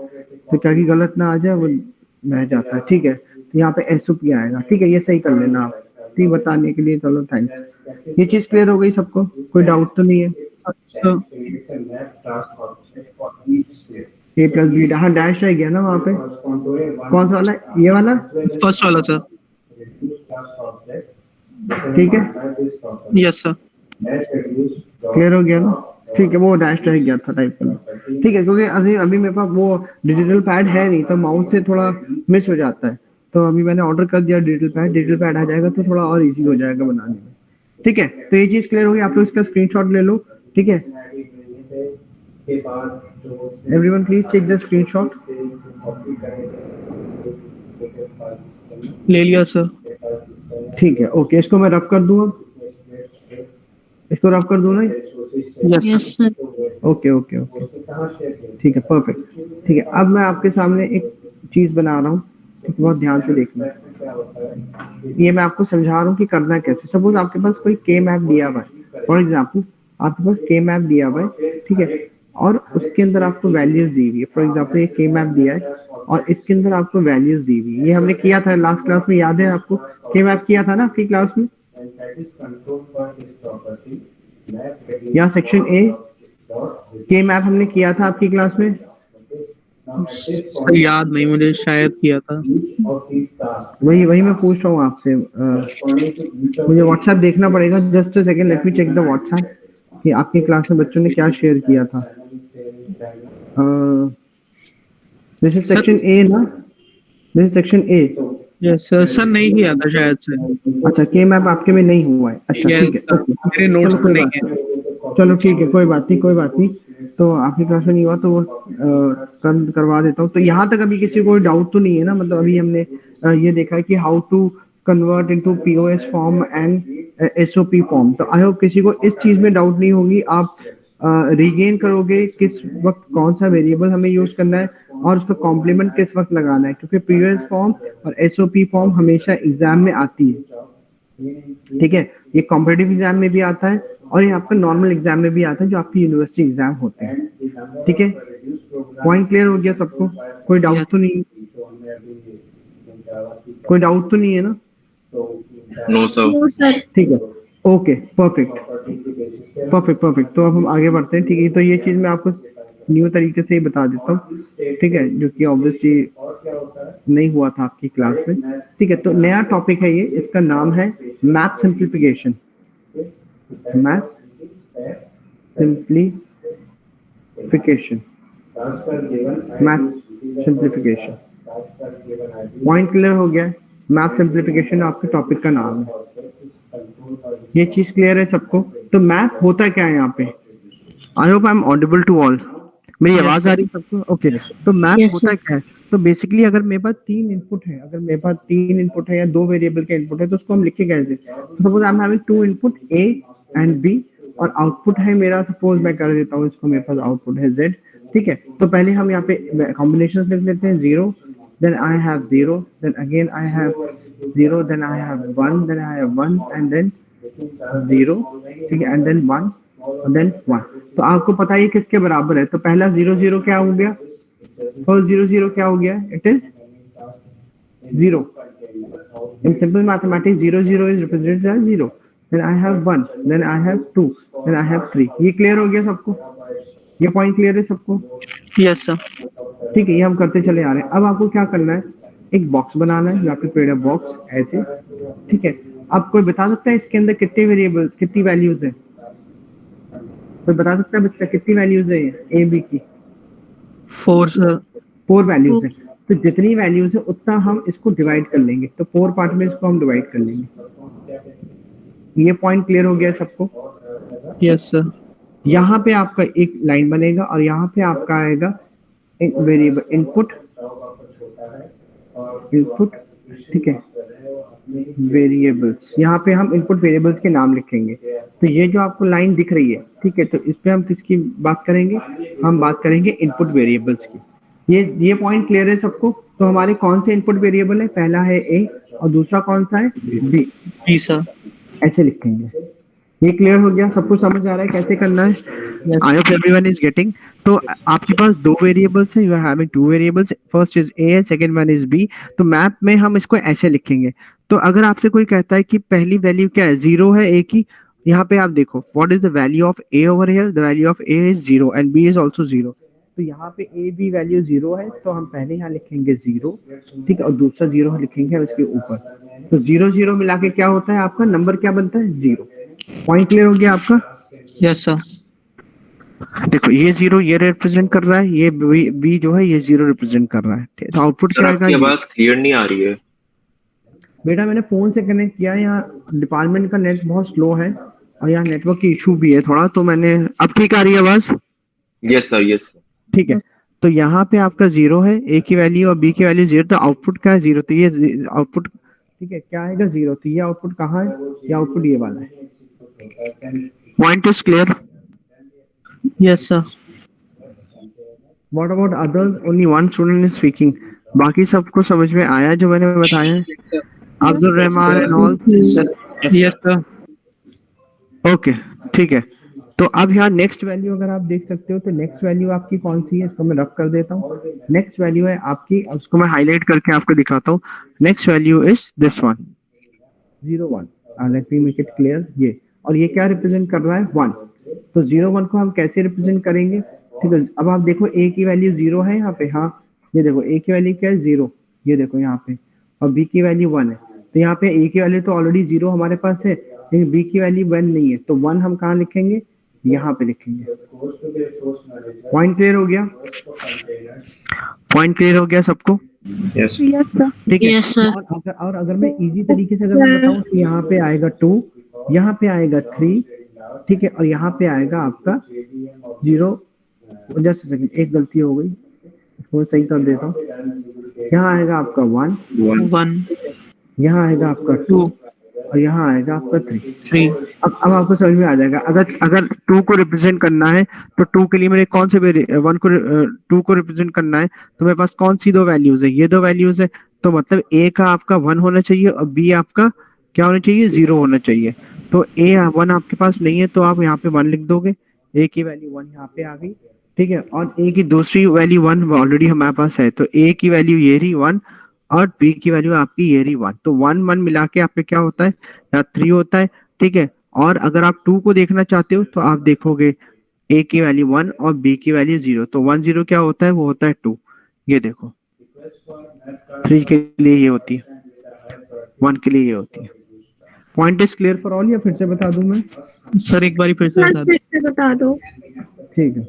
तो क्या कि गलत ना आ जाए, वो रह जाता है। ठीक है, तो यहाँ पे एसओपी आएगा, ठीक है, ये सही कर लेना आप। ठीक, बताने के लिए चलो थैंक्स। ये चीज क्लियर हो गई सबको, कोई डाउट तो नहीं है?
सर।
ए प्लस बी, हाँ डैश रह गया ना वहाँ पे, कौन सा वाला? ये वाला
फर्स्ट वाला सर।
ठीक है,
यस सर।
क्लियर हो गया ना? ठीक है, वो डैश रह गया था टाइप करना। ठीक है, क्योंकि अभी मेरे पास वो डिजिटल पैड है नहीं, तो माउस से थोड़ा मिस हो जाता है, तो अभी मैंने ऑर्डर कर दिया डिजिटल पैड आ जाएगा तो थोड़ा और इजी हो जाएगा बनाने में। ठीक है, तो ये चीज क्लियर होगी, आप लोग इसका स्क्रीनशॉट ले लो। ठीक है, everyone please take the screenshot.
ले लिया सर।
ठीक है, ओके, इसको मैं रब कर दूं, अब इसको रब कर दूं ना?
Yes sir.
Okay okay okay, ठीक है, परफेक्ट। ठीक है, अब मैं आपके सामने एक चीज बना रहा हूँ, ठीक, बहुत ध्यान से देखना। ये मैं आपको समझा रहा हूँ कि करना कैसे। सपोज आपके पास कोई के मैप दिया हुआ है, फॉर एग्जाम्पल आपके पास के मैप दिया हुआ है, ठीक है, और उसके अंदर आपको वैल्यूज दी हुई है। फॉर एग्जाम्पल ये के मैप दिया है और इसके अंदर आपको वैल्यूज दी हुई है। ये हमने किया था लास्ट क्लास में, याद है आपको? के मैप किया था ना आपकी क्लास में, या सेक्शन ए के मैप हमने किया था आपकी क्लास में?
सर याद नहीं मुझे, शायद किया था।
वही मैं पूछ रहा हूँ आपसे। मुझे व्हाट्सएप देखना पड़ेगा, just a second, let me check the WhatsApp कि आपकी क्लास में बच्चों ने क्या शेयर किया था। दिस इज सेक्शन ए ना? This is section A.
Yes sir, नहीं किया था शायद से।
अच्छा, के मैप आपके में नहीं हुआ है? अच्छा ठीक है,
मेरे नोट्स में नहीं है।
चलो ठीक है, कोई बात नहीं, कोई बात नहीं। तो आपकी क्लास में नहीं हुआ तो वो करवा देता हूँ। तो यहाँ तक अभी किसी को डाउट तो नहीं है ना? मतलब अभी हमने ये देखा है कि how to convert into POS form and SOP form. तो आई होप किसी को इस चीज में डाउट नहीं होगी। आप रिगेन करोगे किस वक्त कौन सा वेरिएबल हमें यूज करना है और उसका कॉम्प्लीमेंट किस वक्त लगाना है, क्योंकि पीओएस फॉर्म और एसओपी फॉर्म हमेशा एग्जाम में आती है। ठीक है, ये कॉम्पिटिटिव एग्जाम में भी आता है और ये आपका नॉर्मल एग्जाम में भी आता है जो आपकी यूनिवर्सिटी एग्जाम होते हैं। ठीक है, पॉइंट क्लियर हो गया सबको? कोई डाउट तो नहीं? कोई डाउट तो नहीं है ना?
No sir.
ठीक है, ओके, परफेक्ट परफेक्ट परफेक्ट। तो अब हम आगे बढ़ते हैं। ठीक है, तो ये चीज मैं आपको न्यू तरीके से ही बता देता हूँ। ठीक है, जो कि ऑब्वियसली नहीं हुआ था आपकी क्लास में। ठीक है, तो नया टॉपिक है ये, इसका नाम है math simplification. Math simplification, math simplification. Point clear हो गया? मैथ सिंप्लीफिकेशन आपके टॉपिक का नाम है। ये चीज क्लियर है सबको? तो मैथ होता क्या है यहाँ पे? I hope I am audible to all. मेरी आवाज आ रही है सबको? ओके, तो मैथ होता क्या है? तो बेसिकली अगर मेरे पास तीन इनपुट है, अगर मेरे पास तीन इनपुट है या दो वेरिएबल का इनपुट है, तो उसको हम लिखे कैसे? तो suppose I am having two input A and B और आउटपुट है मेरा, सपोज मैं कर देता हूँ इसको, मेरे पास आउटपुट है जेड। ठीक है, तो पहले हम यहाँ पे कॉम्बिनेशन लिख लेते हैं। 0, then I have 0, then again I have 0, then I have 1, then I have 1 and then 0, ठीक है, and then 1 and then 1। तो आपको पता है किसके बराबर है? तो पहला 0 0 क्या हो गया? फर्स्ट 0 0 क्या हो गया? It is 0। In simple mathematics 0 0 is represented as 0, then I have 1, then I have 2, then I have 3। ये क्लियर हो गया सबको? ये पॉइंट क्लियर है सबको?
Yes sir.
ठीक है, ये हम करते चले आ रहे हैं। अब आपको क्या करना है? एक बॉक्स बनाना है, यहाँ पे क्रिएट अ बॉक्स ऐसे। ठीक है, अब कोई बता सकता है इसके अंदर कितने वेरिएबल, कितनी वैल्यूज है? कोई बता सकता है बच्चा कितनी वैल्यूज है ए बी की?
4 सर।
4 वैल्यूज है। तो जितनी वैल्यूज है उतना हम इसको डिवाइड कर लेंगे। तो 4 पार्ट में इसको हम डिवाइड कर लेंगे। ये पॉइंट क्लियर हो गया सबको?
Yes sir.
यहाँ पे आपका एक लाइन बनेगा और यहाँ पे आपका आएगा वेरिएबल इनपुट, इनपुट। ठीक है, वेरिएबल्स, यहाँ पे हम इनपुट वेरिएबल्स के नाम लिखेंगे। तो ये जो आपको लाइन दिख रही है, ठीक है, तो इस पे हम किसकी बात करेंगे? हम बात करेंगे इनपुट वेरिएबल्स की। ये पॉइंट क्लियर है सबको? तो हमारे कौन से इनपुट वेरिएबल है? पहला है ए और दूसरा कौन सा है? बी।
जी सर।
ऐसे लिखेंगे। ये क्लियर हो गया? सबको समझ आ रहा है कैसे करना है? I hope everyone is getting. तो आपके पास दो वेरिएबल्स हैं, you are having two variables, first is A, second one is B. तो मैथ में हम इसको ऐसे लिखेंगे। तो अगर आपसे कोई कहता है कि पहली वैल्यू क्या है? 0 है ए की। यहाँ पे आप देखो, what is the value of A over here? The value of A is 0 and B is also 0। तो यहाँ पे ए बी वैल्यू 0 है, तो हम पहले यहाँ लिखेंगे 0, ठीक है, और दूसरा 0 लिखेंगे हम इसके ऊपर। तो 0 0 मिला के क्या होता है? आपका नंबर क्या बनता है? 0। पॉइंट क्लियर हो गया आपका?
Yes sir.
देखो, ये 0 ये रिप्रेजेंट कर रहा है, ये बी जो है ये 0 रिप्रेजेंट कर रहा है। तो आउटपुट क्या आएगा?
आपकी आवाज क्लियर नहीं आ रही है
बेटा मैंने फोन से कनेक्ट किया, यहाँ डिपार्टमेंट का नेट बहुत स्लो है और यहाँ नेटवर्क की इशू भी है थोड़ा। तो मैंने, अब ठीक आ रही है आवाज?
Yes sir, yes sir.
ठीक है, तो यहाँ पे आपका 0 है, ए की वैल्यू और बी की वैल्यू 0। तो आउटपुट क्या है? 0। तो ये आउटपुट, ठीक है, क्या आएगा? 0। तो ये आउटपुट कहाँ है? ये आउटपुट ये वाला है। Point is clear?
Yes sir.
What about others? Only one student is speaking. बाकी सबको समझ में आया जो मैंने बताया है? Abdul Rahman and all?
Yes sir.
Okay, ठीक है। तो अब यहाँ नेक्स्ट वैल्यू अगर आप देख सकते हो, तो नेक्स्ट वैल्यू आपकी कौन सी है? इसको मैं रफ कर देता हूँ। नेक्स्ट वैल्यू है आपकी, उसको मैं हाईलाइट करके आपको दिखाता हूँ। Next value is this one, 0 1। Let me make it clear. ये, और ये क्या रिप्रेजेंट कर रहा है? 1। तो 0 1 को हम कैसे रिप्रेजेंट करेंगे? ठीक है, अब आप देखो ए की वैल्यू 0 है यहाँ पे। हाँ, ये देखो ए की वैल्यू क्या है? 0। ये देखो यहाँ पे, और बी की वैल्यू 1 है। तो यहाँ पे ए की वैल्यू तो ऑलरेडी 0 हमारे पास है, लेकिन बी की वैल्यू 1 नहीं है। तो 1 हम कहाँ लिखेंगे? यहाँ पे लिखेंगे। पॉइंट क्लियर हो गया? पॉइंट क्लियर हो गया सबको?
यस
ठीक है। और अगर मैं इजी तरीके से अगर मैं बताऊं, तो यहाँ पे आएगा 2, यहाँ पे आएगा 3, ठीक है, और यहाँ पे आएगा आपका 0, जस्ट सेकंड, एक गलती हो गई, इसको सही कर देता हूँ। यहाँ आएगा आपका 1,
1
यहाँ आएगा आपका 2 और यहाँ आएगा आपका 3।
3
अब आपको समझ में आ जाएगा। अगर 2 को रिप्रेजेंट करना है तो 2 के लिए मेरे कौन से 1 को 2 को रिप्रेजेंट करना है तो मेरे पास कौन सी दो वैल्यूज है, ये दो वैल्यूज है। तो मतलब ए का आपका 1 होना चाहिए और बी आपका क्या होना चाहिए, 0 होना चाहिए। तो ए 1 आपके पास नहीं है तो आप यहाँ पे 1 लिख दोगे, ए की वैल्यू 1 यहाँ पे आ गई, ठीक है। और ए की दूसरी वैल्यू 1 ऑलरेडी हमारे पास है, तो ए की वैल्यू ये रही 1 और बी की वैल्यू आपकी ये रही 1। तो 1 1 मिला के आपके क्या होता है, या 3 होता है, ठीक है। और अगर आप 2 को देखना चाहते हो तो आप देखोगे ए की वैल्यू 1 और बी की वैल्यू 0, तो 1 0 क्या होता है, वो होता है 2। ये देखो 3 के लिए ये होती है, 1 के लिए ये होती है। Point is clear for all, या फिर से बता दूं मैं?
सर एक बारी फिर से बता
फिर से बता दो।
ठीक है,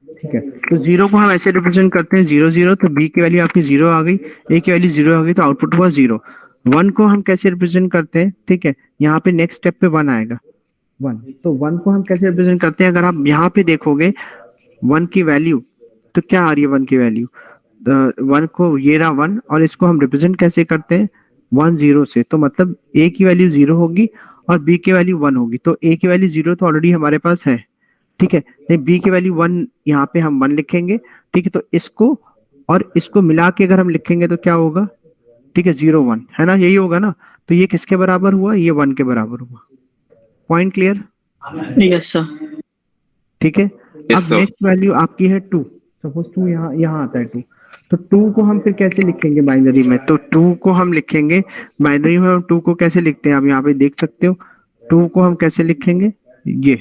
ठीक है। तो 0 को हम ऐसे रिप्रेजेंट करते हैं 0 0, तो बी की वैल्यू आपकी 0 आ गई, ए की वैल्यू 0 आ गई, तो आउटपुट हुआ 0। 1 को हम कैसे रिप्रेजेंट करते हैं, ठीक है, यहाँ पे नेक्स्ट स्टेप पे 1 आएगा 1। तो 1 को हम कैसे रिप्रेजेंट करते हैं, अगर आप यहाँ पे देखोगे 1 की वैल्यू तो क्या आ रही है 1 की वैल्यू, 1 को ये रहा 1, और इसको हम रिप्रेजेंट कैसे करते हैं 1 0 से। तो मतलब ए की वैल्यू 0 होगी और बी की वैल्यू 1 होगी। तो ए की वैल्यू 0 तो ऑलरेडी हमारे पास है, ठीक है, नहीं बी की वैल्यू 1, यहाँ पे हम 1 लिखेंगे, ठीक है। तो इसको और इसको मिला के अगर हम लिखेंगे तो क्या होगा, ठीक है, 0 1 है ना, यही होगा ना। तो ये किसके बराबर हुआ, ये 1 के बराबर हुआ। Point clear?
Yes sir.
ठीक है।
Yes,
अब
sir.
नेक्स्ट वैल्यू आपकी है 2, सपोज 2 यहाँ आता है 2, तो 2 को हम फिर कैसे लिखेंगे बाइनरी में, तो 2 को हम लिखेंगे बाइनरी में, हम 2 को कैसे लिखते हैं आप यहाँ पे देख सकते हो। 2 को हम कैसे लिखेंगे, ये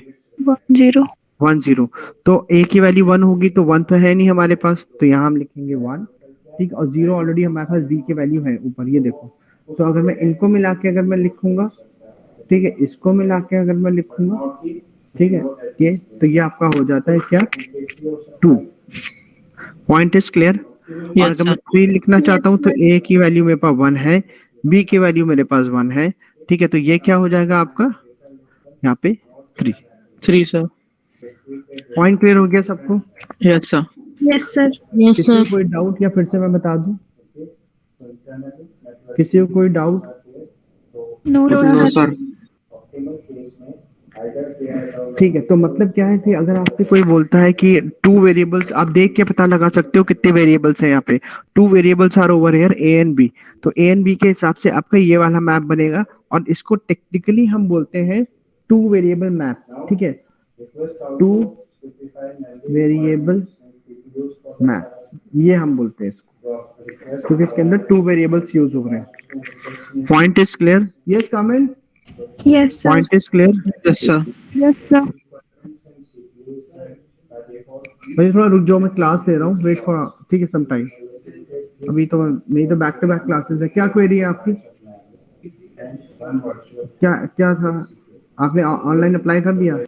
1 0, तो a की वैल्यू 1 होगी, तो 1 तो है नहीं हमारे पास, तो यहाँ हम लिखेंगे 1, ठीक। और 0 ऑलरेडी हमारे पास b की वैल्यू है ऊपर, ये देखो। तो अगर मैं इनको मिला के अगर मैं लिखूंगा, ठीक है, इसको मिला के अगर मैं लिखूंगा, ठीक है, ये तो ये आपका हो जाता है क्या, 2। Point is clear? और अगर मैं 3 लिखना चाहता हूँ तो a की वैल्यू मेरे पास 1 है, b की वैल्यू मेरे पास 1 है, ठीक है। तो ये क्या हो जाएगा आपका यहाँ पे
3 सर।
पॉइंट क्लियर हो गया सबको?
Yes sir.
Yes sir.
किसी को कोई डाउट, या फिर से मैं बता दूं? किसी को कोई डाउट?
No sir.
ठीक है, तो मतलब क्या है कि अगर आपसे कोई बोलता है कि 2 वेरिएबल्स, आप देख के पता लगा सकते हो कितने वेरिएबल्स हैं यहाँ पे। 2 variables are over here A and B, तो ए एंड बी के हिसाब से आपका ये वाला मैप बनेगा, और इसको टेक्निकली हम बोलते हैं 2 वेरिएबल मैप, ठीक है, 2 वेरिएबल मैप, ये हम बोलते हैं इसको, क्योंकि इसके अंदर 2 वेरिएबल्स यूज हो रहे हैं। Point is clear? Yes comment?
Yes sir.
Point is clear?
Yes sir.
Yes sir.
भाई थोड़ा रुक जाओ, मैं क्लास ले रहा हूँ, वेट फॉर, ठीक है, सम टाइम। अभी तो मेरी तो बैक टू बैक क्लासेस है। क्या क्वेरी है आपकी? क्या क्या था, आपने ऑनलाइन अप्लाई कर दिया?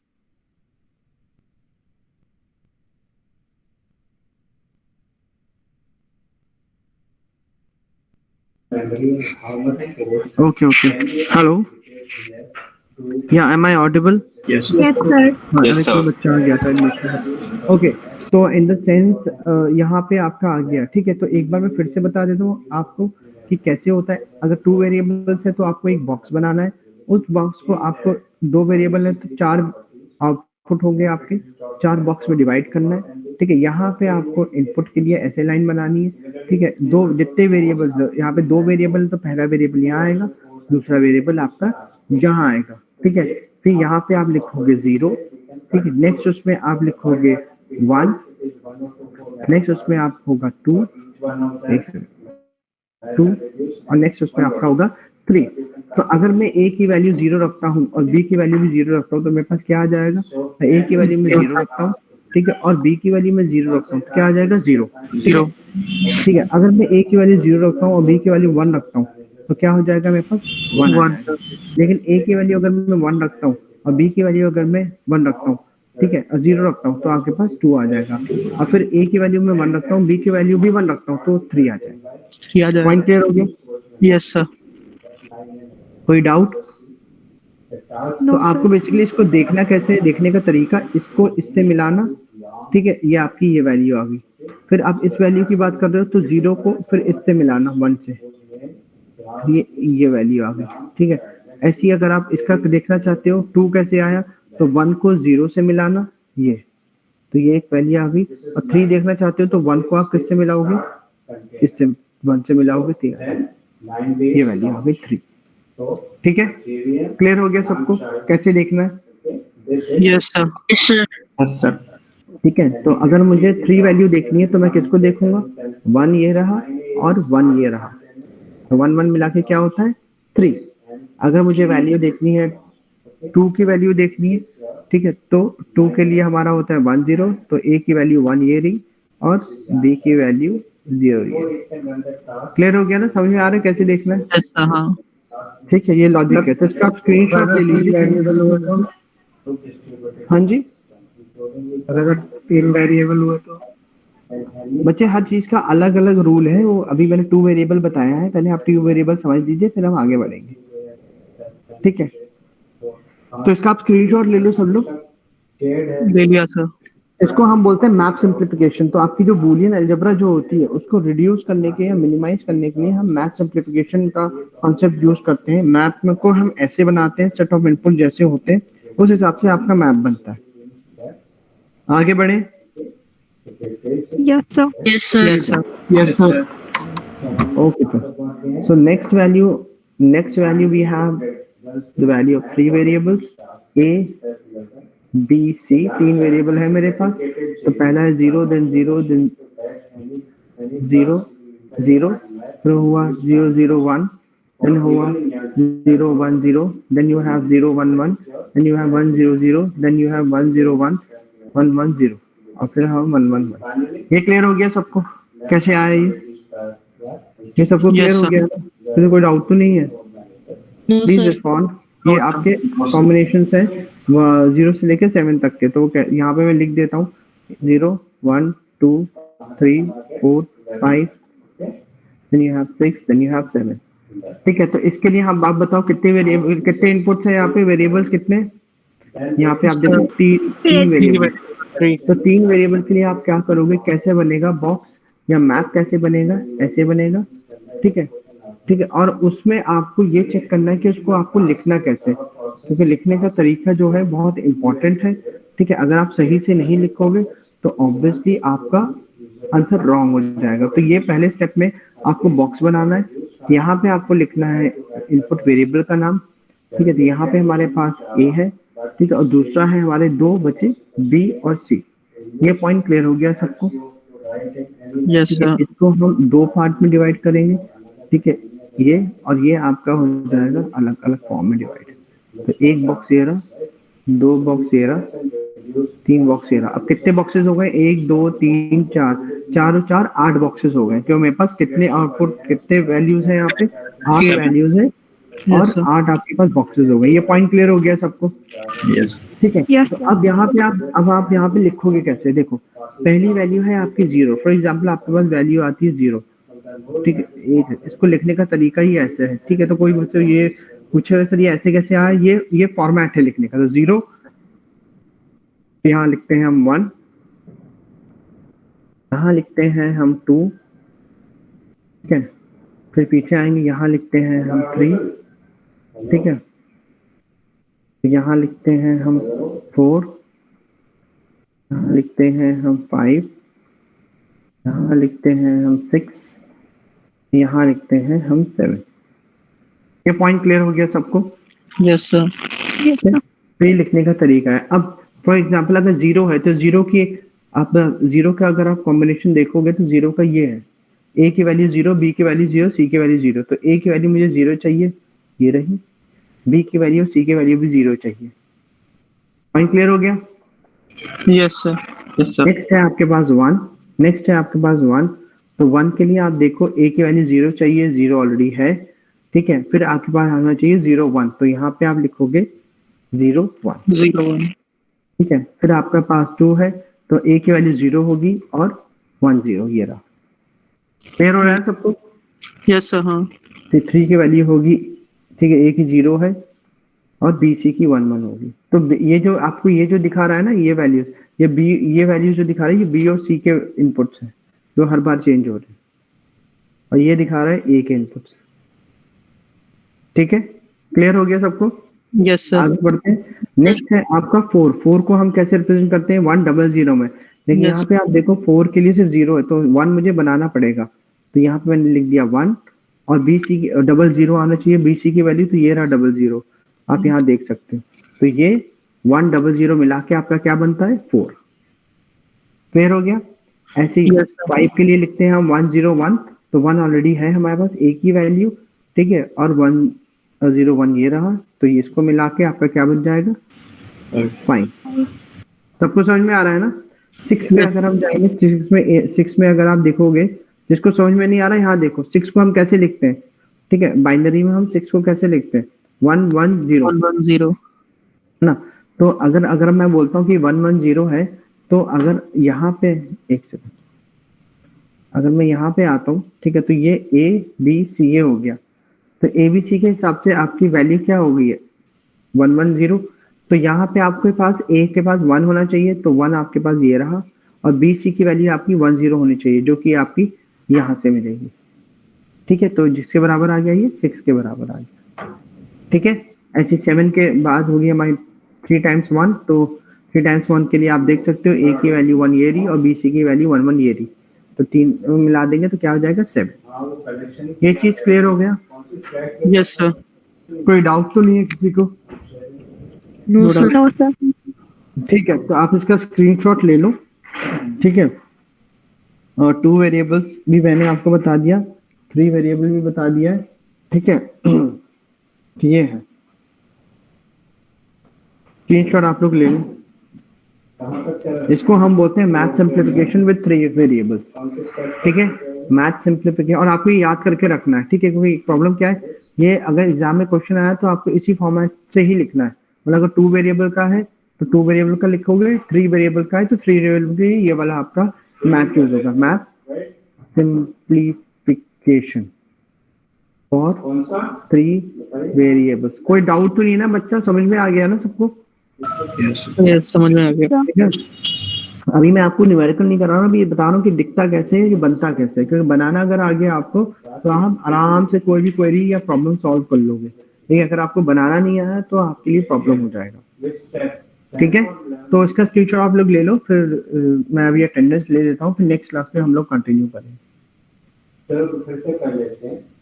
Okay, okay. Hello. Yeah, am I audible?
Yes.
Yes sir.
Yes, sir.
बच्चा आ गया था admission। Okay, तो इन द सेंस यहाँ पे आपका आ गया, ठीक है। तो एक बार मैं फिर से बता देता हूँ आपको कि कैसे होता है। अगर 2 वेरिएबल्स है तो आपको एक बॉक्स बनाना है, उस बॉक्स को आपको 2 वेरिएबल है तो 4 आउटपुट होंगे आपके, 4 बॉक्स में डिवाइड करना है, ठीक है। यहाँ पे आपको इनपुट के लिए ऐसे लाइन बनानी है, ठीक है। 2 जितने वेरिएबल्स, यहाँ पे 2 वेरिएबल, तो पहला वेरिएबल यहाँ आएगा, दूसरा वेरिएबल आपका यहाँ आएगा, ठीक है। फिर यहाँ पे आप लिखोगे 0, ठीक है। नेक्स्ट उसमें आप लिखोगे 1, नेक्स्ट उसमें आप होगा 2, और नेक्स्ट उसमें आपका होगा 3। तो अगर मैं a की वैल्यू 0 रखता हूँ और b की वैल्यू भी 0 रखता हूँ तो मेरे पास क्या आ जाएगा, मैं a की वैल्यू में 0 रखता हूँ, ठीक है, और b की वैल्यू में 0 रखता हूँ, तो क्या आ जाएगा 0, ठीक है। अगर मैं a की वैल्यू 0 रखता हूँ और b की वैल्यू 1 रखता हूँ तो क्या हो जाएगा मेरे पास 1। लेकिन a की वैल्यू अगर मैं 1 रखता हूँ और b की वैल्यू अगर मैं 1 रखता हूँ, ठीक है, और 0 रखता हूँ, तो आपके पास 2 आ जाएगा। और फिर a की वैल्यू में 1 रखता हूँ, b की वैल्यू भी 1 रखता हूँ, तो 3 आ जाएगा।
3 आ जाएगा।
पॉइंट क्लियर हो गया?
Yes sir.
कोई डाउट?
No,
तो आपको बेसिकली इसको देखना कैसे है, देखने का तरीका, इसको इससे मिलाना, ठीक है, ये आपकी ये वैल्यू आ गई। फिर आप इस वैल्यू की बात कर रहे हो तो 0 को फिर इससे मिलाना 1 से, ये वैल्यू आ गई, ठीक है। ऐसे ही अगर आप इसका देखना चाहते हो 2 कैसे आया, तो 1 को 0 से मिलाना, ये, तो ये एक वैल्यू आ गई। और 3 देखना चाहते हो तो 1 को आप किससे मिलाओगे, इससे 1 से मिलाओगे तो ये वैल्यू आ गई 3, ठीक है। क्लियर हो गया सबको कैसे देखना है?
Yes sir.
ठीक है, तो अगर मुझे 3 वैल्यू देखनी है तो मैं किसको देखूंगा, 1 ये रहा और 1 ये रहा, तो 1 1 मिला के क्या होता है 3। अगर मुझे वैल्यू देखनी है 2 की वैल्यू देखनी है, ठीक है, तो 2 के लिए हमारा होता है 1 0, तो A की वैल्यू 1 ये रही और B की वैल्यू 0 ये रही। क्लियर हो गया ना, समझ में आ रहा है कैसे देखना है?
Yes sir. हाँ
ठीक है, ये लॉजिक है, तो इसका आप स्क्रीनशॉट ले लीजिए। हाँ जी,
अगर 3 वेरिएबल हुए तो
बच्चे हर चीज का अलग अलग रूल है, वो अभी मैंने 2 वेरिएबल बताया है, पहले आप 2 वेरिएबल समझ लीजिए फिर हम आगे बढ़ेंगे, ठीक है। तो इसका आप स्क्रीनशॉट ले लो सब लोग।
ले लिया सर।
इसको हम बोलते हैं मैप सिंप्लीफिकेशन। तो आपकी जो बूलियन अलजेब्रा जो होती है उसको रिड्यूस करने के या मिनिमाइज करने के लिए हम मैप सिंप्लीफिकेशन का कॉन्सेप्ट यूज करते हैं। मैप में को हम ऐसे बनाते हैं, सेट ऑफ इनपुट जैसे होते हैं उस हिसाब से आपका मैप बनता है। आगे बढ़े।
yes, sir.
Yes sir.
Yes, sir. Okay, sir. So next value we have the value of 3 variables A, B, C। 3 variable है मेरे पास। तो पहला है 0, then 0, then 0 0, फिर हुआ 0 0 1, then हुआ 0 1 0, then you have 0 1 1, then you have 1 0 0, then you have 1 0 1 1 1 0, और फिर हम 1 1 1। ये क्लियर हो गया सबको कैसे आया ये सबको क्लियर
Yes,
हो
sir.
गया? फिर कोई डाउट तो नहीं है? Please respond. ये आपके कॉम्बिनेशन है 0 से लेकर 7 तक के, तो यहाँ पे मैं लिख देता हूँ 0 1 2 3 4 5, then you have 6, then you have 7। ठीक है, तो इसके लिए हम आप बताओ कितने वेरिएबल, कितने इनपुट्स है यहाँ पे, वेरिएबल्स कितने? यहाँ पे आप देखो 3 वेरिएबल। तो 3 वेरिएबल के लिए आप क्या करोगे, कैसे बनेगा बॉक्स या मैप, कैसे बनेगा, ऐसे बनेगा, ठीक है, ठीक है। और उसमें आपको ये चेक करना है कि उसको आपको लिखना कैसे, क्योंकि लिखने का तरीका जो है बहुत इंपॉर्टेंट है, ठीक है। अगर आप सही से नहीं लिखोगे तो ऑब्वियसली आपका आंसर रॉन्ग हो जाएगा। तो ये पहले स्टेप में आपको बॉक्स बनाना है। यहाँ पे आपको लिखना है इनपुट वेरिएबल का नाम, ठीक है। तो यहाँ पे हमारे पास A है, ठीक है, और दूसरा है हमारे 2 बचे B और C। ये पॉइंट क्लियर हो गया सबको?
यस
ठीक है,
सर।
इसको हम 2 पार्ट में डिवाइड करेंगे, ठीक है, ये और ये आपका हो जाएगा अलग अलग फॉर्म में डिवाइड। तो 1 बॉक्स ये रहा, 2 बॉक्स ये रहा, 3 बॉक्स ये रहा। अब कितने बॉक्सेस हो गए, 1 2 3 4, 4 और 4 8 बॉक्सेस हो गए। क्यों, मेरे पास कितने आउटपुट, कितने वैल्यूज है यहाँ पे, 8 वैल्यूज है और
Yes, sir.
8 आपके पास बॉक्सेस हो गए। ये पॉइंट क्लियर हो गया सबको? ठीक है।
Yes,
तो
sir.
अब यहाँ पे आप यहाँ पे लिखोगे कैसे, देखो पहली वैल्यू है आपकी 0। फॉर एग्जाम्पल आपके पास वैल्यू आती है 0, ठीक है, एक इसको लिखने का तरीका ही ऐसे है, ठीक है। तो कोई मुझसे ये पूछे सर ये ऐसे कैसे आया, ये फॉर्मेट है लिखने का। तो 0 यहाँ लिखते हैं हम 1, यहाँ लिखते हैं हम 2, ठीक है, फिर पीछे आएंगे यहाँ लिखते हैं हम 3, ठीक है, यहाँ लिखते हैं हम 4, यहाँ लिखते हैं हम 5, यहाँ लिखते हैं हम 6, यहाँ लिखते हैं हम 7। ये पॉइंट क्लियर हो गया सबको?
Yes sir.
Yes, sir.
तो ये लिखने का तरीका है। अब फॉर एग्जांपल अगर 0 है तो 0 की आप 0 का अगर आप कॉम्बिनेशन देखोगे तो 0 का ये है, A की वैल्यू 0, B की वैल्यू 0, C की वैल्यू 0। तो A की वैल्यू मुझे 0 चाहिए, ये रही, B की वैल्यू, C की वैल्यू भी 0 चाहिए। पॉइंट क्लियर हो गया?
Yes sir. Yes sir.
Next है आपके पास 1, नेक्स्ट है आपके पास 1। तो 1 के लिए आप देखो A की वैल्यू 0 चाहिए, 0 ऑलरेडी है, ठीक है। फिर आपके पास आना चाहिए 0 1, तो यहाँ पे आप लिखोगे 0 1,
0 1।
ठीक है। फिर आपका पास 2 है तो A की वैल्यू 0 होगी और 1 0, ये रहा। क्लियर हो रहा है सबको?
Yes sir. हाँ।
तो 3 की वैल्यू होगी, ठीक है, A की 0 है और BC की 1 1 होगी। तो ये जो आपको ये जो दिखा रहा है ना, ये वैल्यूज, ये B, ये वैल्यूज जो दिखा रहा है, ये B और C के इनपुट्स हैं जो हर बार चेंज हो रहे हैं, और ये दिखा रहा है A के इनपुट्स। ठीक है, क्लियर हो गया सबको?
Yes sir.
आगे बढ़ते हैं। नेक्स्ट है आपका 4 को हम कैसे रिप्रेजेंट करते हैं? 100 में। लेकिन
Yes.
यहाँ पे आप देखो 4 के लिए सिर्फ 0 है, तो 1 मुझे बनाना पड़ेगा। तो यहाँ पे मैंने लिख दिया 1 और BC की 00 आना चाहिए, BC की वैल्यू, तो ये रहा 00, आप यहाँ देख सकते हो। तो ये 100 मिला के आपका क्या बनता है? 4। क्लियर हो गया? ऐसे ही
Yes, sir.
5 के लिए लिखते हैं हम 101, तो 1 ऑलरेडी है हमारे पास, A की वैल्यू, ठीक है, और 101 ये रहा, तो ये इसको मिला के आपका क्या बन जाएगा? 5। सबको समझ में आ रहा है ना? 6 में अगर हम जाएंगे, 6 में अगर आप देखोगे, जिसको समझ में नहीं आ रहा है यहाँ देखो, 6 को हम कैसे लिखते हैं? ठीक है, बाइनरी में हम 6 को कैसे लिखते हैं? 110
110।
ना। तो अगर मैं बोलता हूँ कि 110 है, तो अगर यहाँ पे एक सेकंड, अगर मैं यहाँ पे आता हूँ, ठीक है, तो ये ABC ये हो गया। तो ABC के हिसाब से आपकी वैल्यू क्या हो गई है? 110। तो यहाँ पे आपके पास A के पास 1 होना चाहिए, तो 1 आपके पास ये रहा, और BC की वैल्यू आपकी 10 होनी चाहिए, जो कि आपकी यहाँ से मिलेगी। ठीक है, तो जिसके बराबर आ गया ये 6 के बराबर आ गया। ठीक है, ऐसे 7 के बाद होगी हमारी 3 टाइम्स 1, तो 3 टाइम्स 1 के लिए आप देख सकते हो A की वैल्यू 1 ये रही और BC की वैल्यू 11 ये रही, तो 3 मिला देंगे तो क्या हो जाएगा? 7। ये चीज क्लियर हो गया?
Yes sir.
कोई डाउट तो नहीं है किसी को?
No sir.
ठीक है, तो आप इसका स्क्रीनशॉट ले लो। ठीक है, और 2 वेरिएबल्स भी मैंने आपको बता दिया, 3 वेरिएबल भी बता दिया है। ठीक है, ये है स्क्रीनशॉट, आप लोग ले लो। इसको हम बोलते हैं मैथ सिंप्लीफिकेशन विद 3 वेरिएबल्स। ठीक है, मैथ सिंप्लीफिकेशन, और आपको ये याद करके रखना है। ठीक है, क्योंकि प्रॉब्लम क्या है, ये अगर एग्जाम में क्वेश्चन आया तो आपको इसी फॉर्मेट से ही लिखना है। मतलब अगर 2 वेरिएबल का है तो 2 वेरिएबल का लिखोगे, 3 वेरिएबल का है तो 3 वेरिएबल के ये वाला आपका मैथ यूज होगा, मैथ सिंप्लीफिकेशन और 3 वेरिएबल्स। कोई डाउट तो नहीं है ना बच्चा? समझ में आ गया ना सबको?
यस, समझ में आ गया।
ठीक है, अभी मैं आपको न्यूमेरिकल नहीं कर रहा हूँ, अभी ये बता रहा हूँ कि दिखता कैसे है, ये बनता कैसे है, क्योंकि बनाना अगर आ गया आपको तो आप आराम से कोई भी क्वेरी या प्रॉब्लम सॉल्व कर लोगे। ठीक है, अगर आपको बनाना नहीं आया तो आपके लिए प्रॉब्लम हो जाएगा। ठीक है, तो इसका स्क्रीनशॉट आप लोग ले लो, फिर मैं अभी अटेंडेंस ले लेता हूँ, फिर नेक्स्ट क्लास में हम लोग कंटिन्यू करेंगे।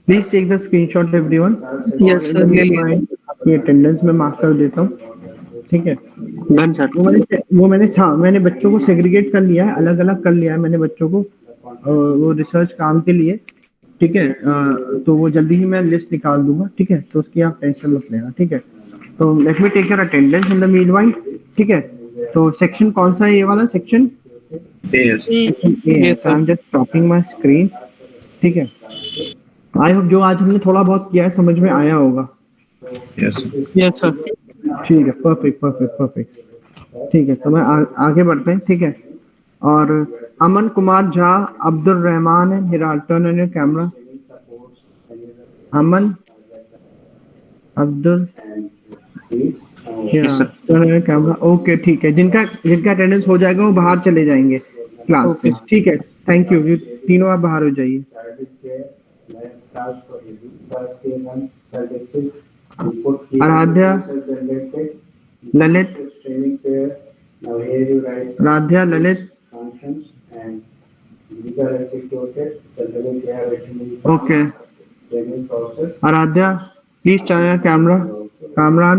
Please take the screenshot everyone.
Yes sir, ले लिया।
ये अटेंडेंस में मार्क कर देता हूँ। ठीक है,
डन सर।
मैंने बच्चों को सेग्रीगेट कर लिया है, अलग अलग कर लिया है मैंने बच्चों को, वो रिसर्च काम के लिए। ठीक है, तो वो जल्दी ही मैं लिस्ट निकाल दूंगा। ठीक है, तो उसकी आप टेंशन मत लेना। ठीक है, तो let me take your attendance in the meanwhile. ठीक है, तो सेक्शन कौन सा है? ये वाला section I am just stopping my screen. ठीक है, आई होप जो आज हमने थोड़ा बहुत किया है समझ में आया होगा।
Yes sir.
ठीक है, परफेक्ट। ठीक है, तो मैं आगे बढ़ते हैं। ठीक है, और अमन कुमार झा, अब्दुल रहमान है, Hiral, turn on your camera. Aman, Abdul, turn on your camera. Okay, ठीक है, जिनका अटेंडेंस हो जाएगा वो बाहर चले जाएंगे क्लास से। ठीक है, थैंक यू, ये तीनों आप बाहर हो जाइए। Aaradhya, Lalit, Radhya, Lalit, okay, Aaradhya please turn your camera. Kamran,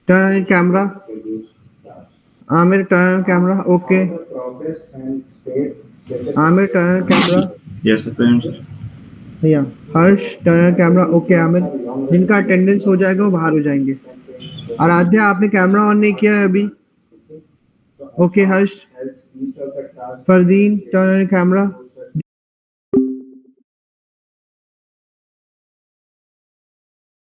turn your camera. Aamir, turn your camera. Okay, Aamir, turn your camera.
Yes sir.
भैया Harsh, turn your camera. Okay Aamir, जिनका अटेंडेंस हो जाएगा वो बाहर हो जाएंगे। आराध्या, आपने कैमरा ऑन नहीं किया है अभी। Okay Harsh. Fardeen, turn on camera.